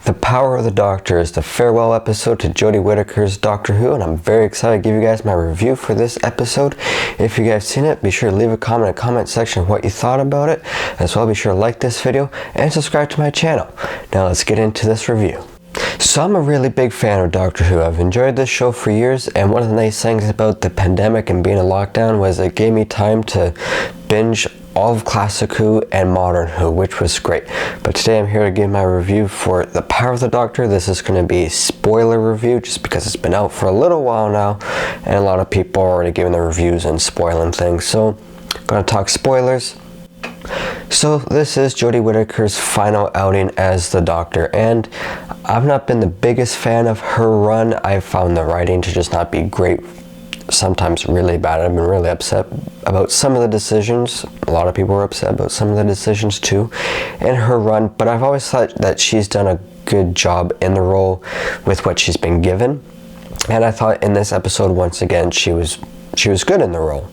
The Power of the Doctor is the farewell episode to Jodie Whittaker's Doctor Who, and I'm very excited to give you guys my review for this episode. If you guys seen it, be sure to leave a comment in the comment section of what you thought about it. As well, be sure to like this video and subscribe to my channel. Now let's get into this review. So I'm a really big fan of Doctor Who. I've enjoyed this show for years, and one of the nice things about the pandemic and being in lockdown was it gave me time to binge all of Classic Who and Modern Who, which was great. But today I'm here to give my review for The Power of the Doctor. This is going to be a spoiler review just because it's been out for a little while now, and a lot of people are already giving their reviews and spoiling things. So I'm going to talk spoilers. So this is Jodie Whittaker's final outing as the Doctor, and I've not been the biggest fan of her run. I found the writing to just not be great, sometimes really bad. I've been really upset about some of the decisions. A lot of people were upset about some of the decisions too in her run, but I've always thought that she's done a good job in the role with what she's been given, and I thought in this episode once again she was good in the role.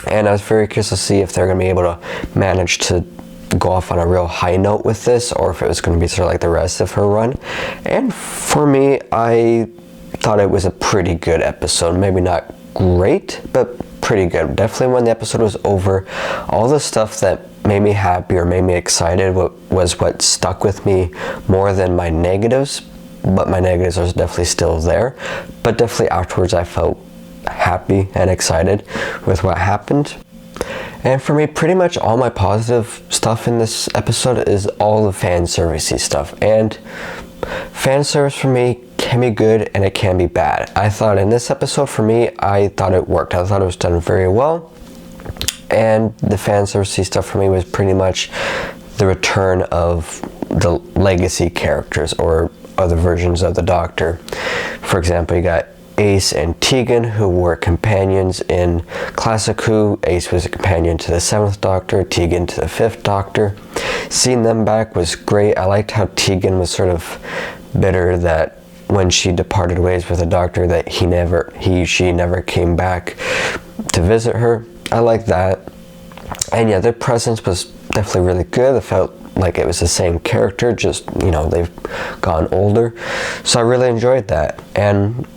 And I was very curious to see if they're going to be able to manage to go off on a real high note with this, or if it was going to be sort of like the rest of her run. And for me, I thought it was a pretty good episode. Maybe not great, but pretty good. Definitely when the episode was over, all the stuff that made me happy or made me excited was what stuck with me more than my negatives. But my negatives are definitely still there. But definitely afterwards I felt happy and excited with what happened. And for me, pretty much all my positive stuff in this episode is all the fan servicey stuff. And fan service for me can be good and it can be bad. I thought in this episode, for me, I thought it worked. I thought it was done very well. And the fan servicey stuff for me was pretty much the return of the legacy characters or other versions of the Doctor. For example, you got Ace and Tegan, who were companions in Classic Who. Ace was a companion to the 7th Doctor, Tegan to the 5th Doctor. Seeing them back was great. I liked how Tegan was sort of bitter that when she departed ways with the Doctor that she never came back to visit her. I liked that. And yeah, their presence was definitely really good. It felt like it was the same character, just, they've gone older. So I really enjoyed that. And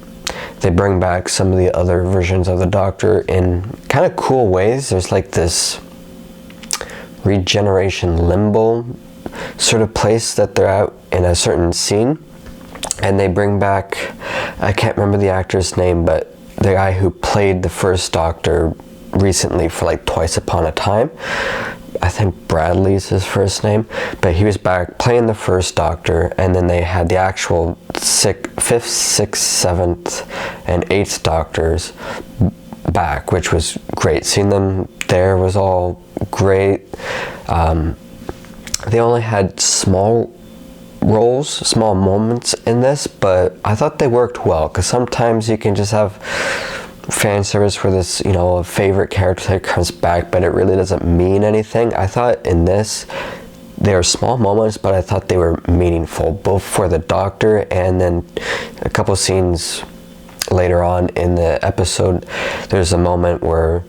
they bring back some of the other versions of the Doctor in kind of cool ways. There's like this regeneration limbo sort of place that they're at in a certain scene. And they bring back, I can't remember the actor's name, but the guy who played the first Doctor recently for like Twice Upon a Time. I think Bradley's his first name, but he was back playing the first Doctor, and then they had the actual 5th, 6th, 7th, and 8th Doctors back, which was great. Seeing them there was all great. They only had small roles, small moments in this, but I thought they worked well, because sometimes you can just have fan service for this, a favorite character that comes back, but it really doesn't mean anything. I thought in this, they were small moments, but I thought they were meaningful, both for the Doctor and then a couple scenes later on in the episode. There's a moment where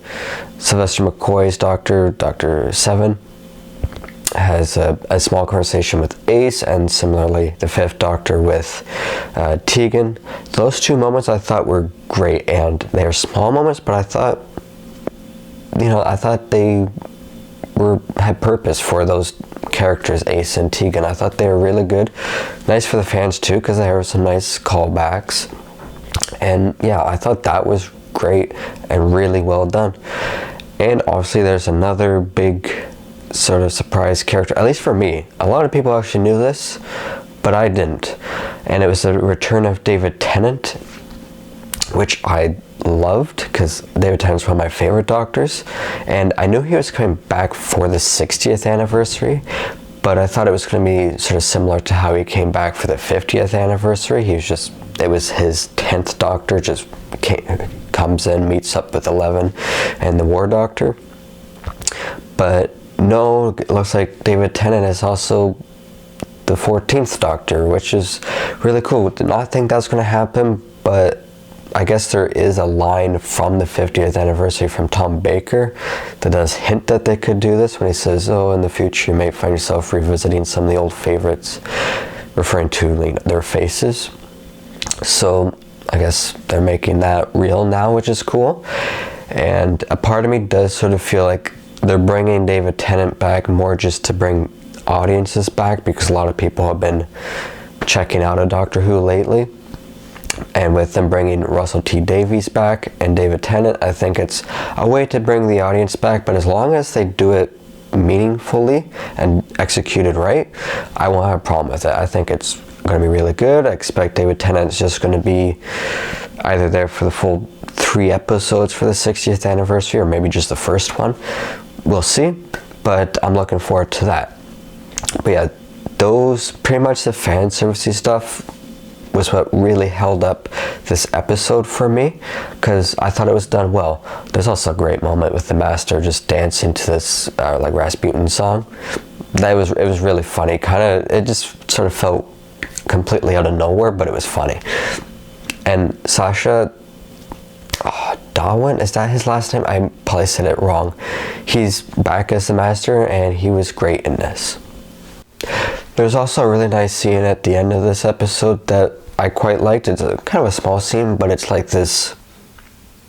Sylvester McCoy's Dr. 7, has a small conversation with Ace, and similarly the 5th Doctor with Tegan. Those two moments I thought were great, and they are small moments, but I thought they had purpose for those characters, Ace and Tegan. I thought they were really good. Nice for the fans too, because there were some nice callbacks. And yeah, I thought that was great and really well done. And obviously there's another big sort of surprise character, at least for me. A lot of people actually knew this, but I didn't. And it was the return of David Tennant, which I loved, because David Tennant's one of my favorite Doctors. And I knew he was coming back for the 60th anniversary, but I thought it was going to be sort of similar to how he came back for the 50th anniversary. It was his 10th Doctor, just comes in, meets up with 11 and the War Doctor. But no, it looks like David Tennant is also the 14th Doctor, which is really cool. Did not think that's going to happen, but I guess there is a line from the 50th anniversary from Tom Baker that does hint that they could do this, when he says, in the future you may find yourself revisiting some of the old favorites. referring to their faces. So I guess they're making that real now, which is cool. And a part of me does sort of feel like they're bringing David Tennant back more just to bring audiences back, because a lot of people have been checking out of Doctor Who lately. And with them bringing Russell T Davies back and David Tennant, I think it's a way to bring the audience back. But as long as they do it meaningfully and executed right, I won't have a problem with it. I think it's going to be really good. I expect David Tennant's just going to be either there for the full 3 episodes for the 60th anniversary, or maybe just the first one. We'll see, but I'm looking forward to that. But yeah, those pretty much the fan servicey stuff was what really held up this episode for me, because I thought it was done well. There's also a great moment with the Master just dancing to this like Rasputin song. It was really funny. It just sort of felt completely out of nowhere, but it was funny. And Sacha Dhawan, is that his last name? I probably said it wrong. He's back as the Master, and he was great in this. There's also a really nice scene at the end of this episode that I quite liked. It's kind of a small scene, but it's like this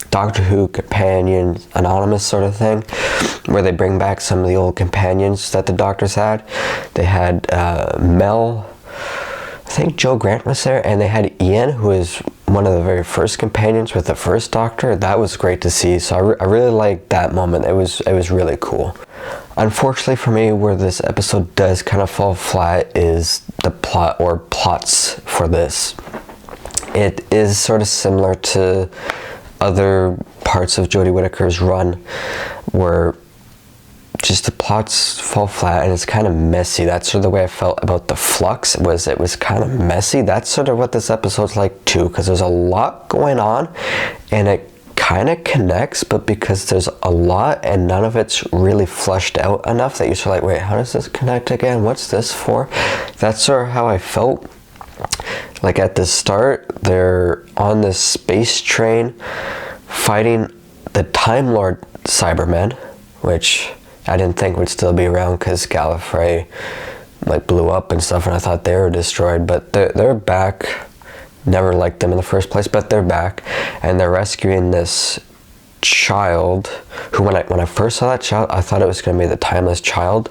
Doctor Who companion anonymous sort of thing, where they bring back some of the old companions that the Doctors had. They had Mel, I think Joe Grant was there, and they had Ian, who is one of the very first companions with the first Doctor. That was great to see, so I really liked that moment. It was really cool. Unfortunately for me, where this episode does kind of fall flat is the plot or plots for this. It is sort of similar to other parts of Jodie Whittaker's run, where just the plots fall flat and it's kind of messy. That's sort of the way I felt about the Flux. It was kind of messy. That's sort of what this episode's like too, because there's a lot going on and it kind of connects, but because there's a lot and none of it's really fleshed out enough that you're sort of like, wait, how does this connect again? What's this for? That's sort of how I felt. Like at the start, they're on this space train fighting the Time Lord Cybermen, which I didn't think would still be around because Gallifrey like blew up and stuff, and I thought they were destroyed, but they're back. Never liked them in the first place, but they're back, and they're rescuing this child who, when I first saw that child, I thought it was going to be the Timeless Child,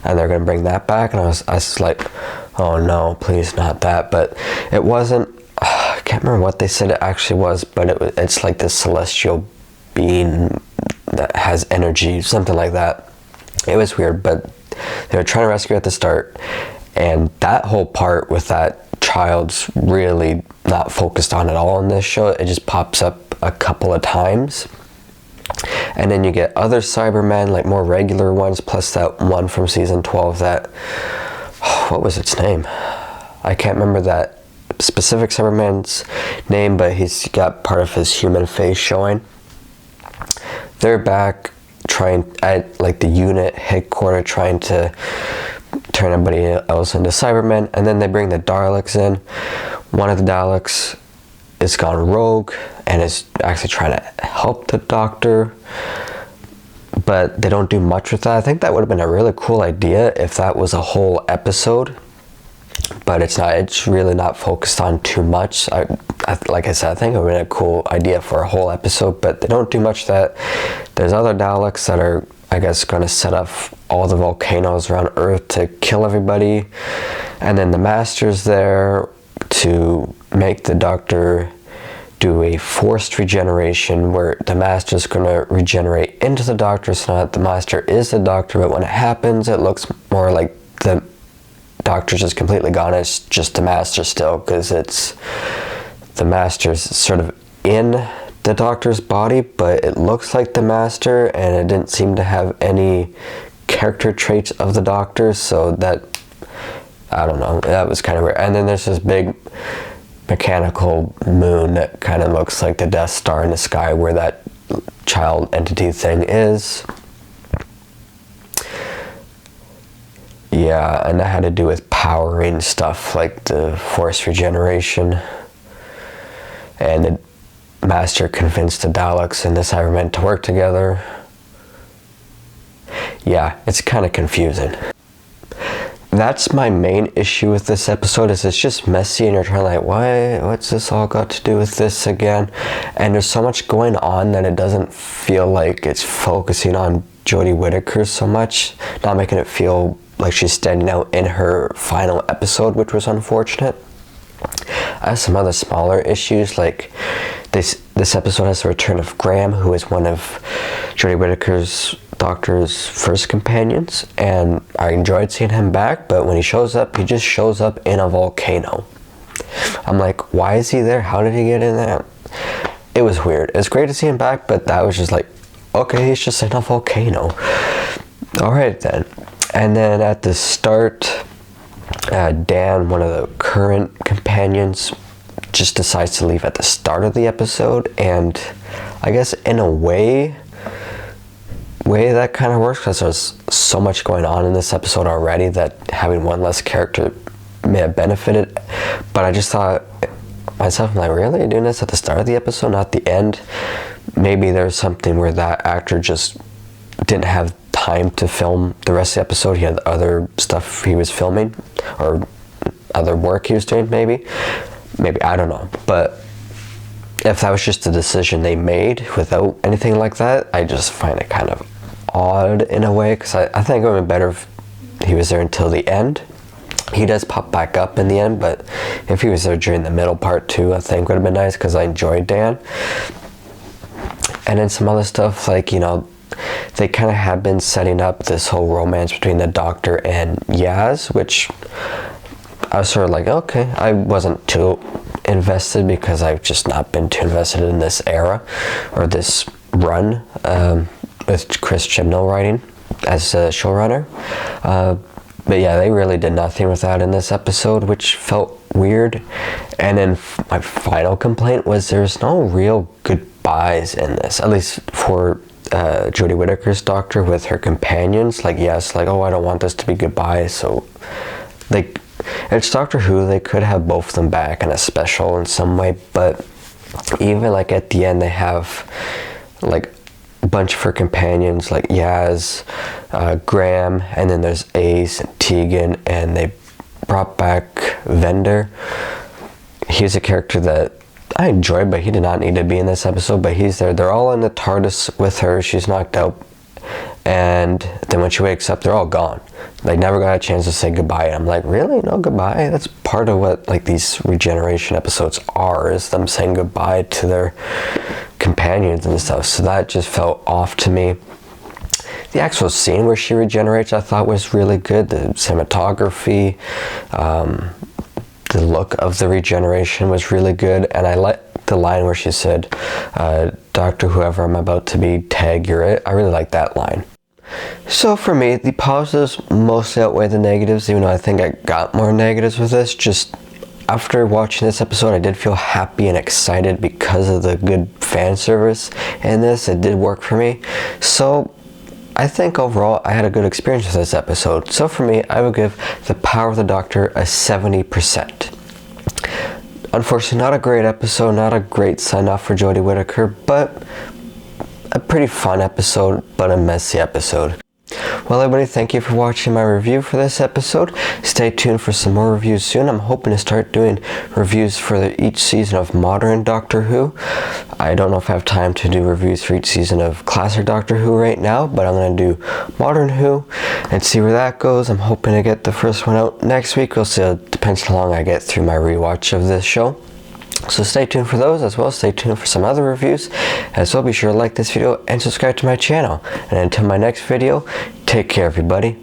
and they're going to bring that back, and I was like, oh no, please not that. But it wasn't. I can't remember what they said it actually was, but it's like this celestial being that has energy, something like that. It was weird, but they were trying to rescue at the start, and that whole part with that child's really not focused on at all in this show. It just pops up a couple of times, and then you get other Cybermen, like more regular ones, plus that one from season 12 that, what was its name? I can't remember that specific Cyberman's name, but he's got part of his human face showing. They're back trying at like the unit headquarters, trying to turn everybody else into Cybermen, and then they bring the Daleks in. One of the Daleks is gone rogue and is actually trying to help the Doctor, but they don't do much with that. I think that would have been a really cool idea if that was a whole episode, but it's not. It's really not focused on too much. Like I said, I think it would have been a cool idea for a whole episode, but they don't do much of that. There's other Daleks that are, I guess, going to set off all the volcanoes around Earth to kill everybody, and then the Master's there to make the Doctor do a forced regeneration, where the Master's going to regenerate into the Doctor, so not the Master is the Doctor, but when it happens, it looks more like the Doctor's just completely gone. It's just the Master still, because it's the Master's sort of in the Doctor's body, but it looks like the Master, and it didn't seem to have any character traits of the Doctor, so that, I don't know, that was kind of weird. And then there's this big mechanical moon that kind of looks like the Death Star in the sky, where that child entity thing is. Yeah, and that had to do with powering stuff like the force regeneration, and the Master convinced the Daleks and the Cybermen to work together. Yeah, it's kind of confusing. that's my main issue with this episode, is it's just messy and you're trying like, what's this all got to do with this again? And there's so much going on that it doesn't feel like it's focusing on Jodie Whittaker so much, not making it feel like she's standing out in her final episode, which was unfortunate. I have some other smaller issues, like this episode has the return of Graham, who is one of Jodie Whittaker's Doctor's first companions, and I enjoyed seeing him back, but when he shows up, he just shows up in a volcano. I'm like, why is he there? How did he get in there? It was weird. It's great to see him back, but that was just like, okay, he's just in a volcano. Alright then. And then at the start, Dan, one of the current companions, just decides to leave at the start of the episode, and I guess in a way that kind of works, because there's so much going on in this episode already that having one less character may have benefited. But I just thought myself, I'm like, really, doing this at the start of the episode, not the end? Maybe there's something where that actor just didn't have time to film the rest of the episode. He had other stuff he was filming, or other work he was doing, maybe, I don't know. But if that was just a decision they made without anything like that, I just find it kind of odd in a way, because I think it would have been better if he was there until the end. He does pop back up in the end, but if he was there during the middle part too, I think would have been nice, because I enjoyed Dan. And then some other stuff, like, you know, they kind of have been setting up this whole romance between the Doctor and Yaz, which I was sort of like, okay, I wasn't too invested, because I've just not been too invested in this era, or this run, with Chris Chibnall writing as a showrunner. But yeah, they really did nothing with that in this episode, which felt weird. And then my final complaint was there's no real goodbyes in this, at least for Jodie Whittaker's Doctor with her companions. Like, yes, like, oh, I don't want this to be goodbye, so like, it's Doctor Who, they could have both of them back in a special in some way, but even like at the end they have like a bunch of her companions, like Yaz, Graham, and then there's Ace and Tegan, and they brought back Vendor. He's a character that I enjoyed, but he did not need to be in this episode, but he's there. They're all in the TARDIS with her. She's knocked out, and then when she wakes up, they're all gone. They never got a chance to say goodbye. And I'm like, really? No goodbye? That's part of what like these regeneration episodes are, is them saying goodbye to their companions and stuff. So that just felt off to me. The actual scene where she regenerates, I thought was really good. The cinematography, the look of the regeneration was really good, and I liked the line where she said, Doctor, whoever I'm about to be, tag, you're it. I really like that line. So for me, the positives mostly outweigh the negatives, even though I think I got more negatives with this. Just after watching this episode, I did feel happy and excited because of the good fan service in this. It did work for me. So I think overall I had a good experience with this episode. So for me, I would give The Power of the Doctor a 70%. Unfortunately, not a great episode, not a great sign-off for Jodie Whittaker, but a pretty fun episode, but a messy episode. Well, everybody, thank you for watching my review for this episode. Stay tuned for some more reviews soon. I'm hoping to start doing reviews for each season of modern Doctor Who. I don't know if I have time to do reviews for each season of classic Doctor Who right now, but I'm going to do modern Who and see where that goes. I'm hoping to get the first one out next week. We'll see. It depends how long I get through my rewatch of this show. So stay tuned for those, as well as stay tuned for some other reviews. As well, be sure to like this video and subscribe to my channel. And until my next video, take care, everybody.